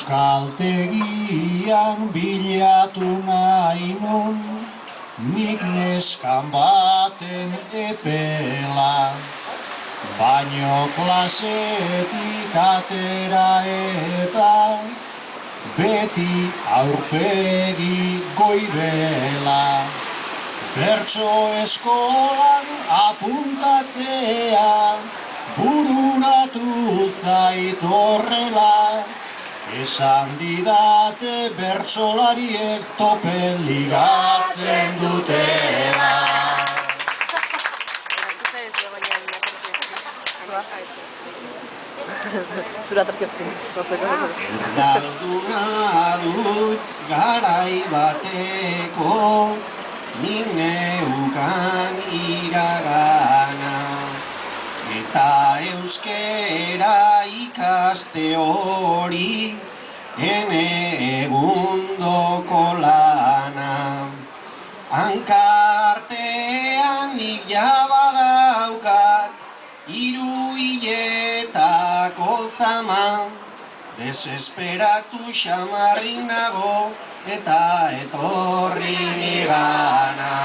Euskaltegian bilatu nahi nun, nik neskan baten epela. Baino klasetik atera eta beti aurpegi goibela. Bertso eskolan apuntatzea bururatu zait horrela. Esan didate bertsolariek topen ligatzen dutela. Erdalduna dut garai bateko nik neukan iragana. Eta euskera ikaste hori ene egundoko lana. Hankartean nik jabadaukat 3 hiletako zama. Desesperatu xamarri nago eta etorri nigana.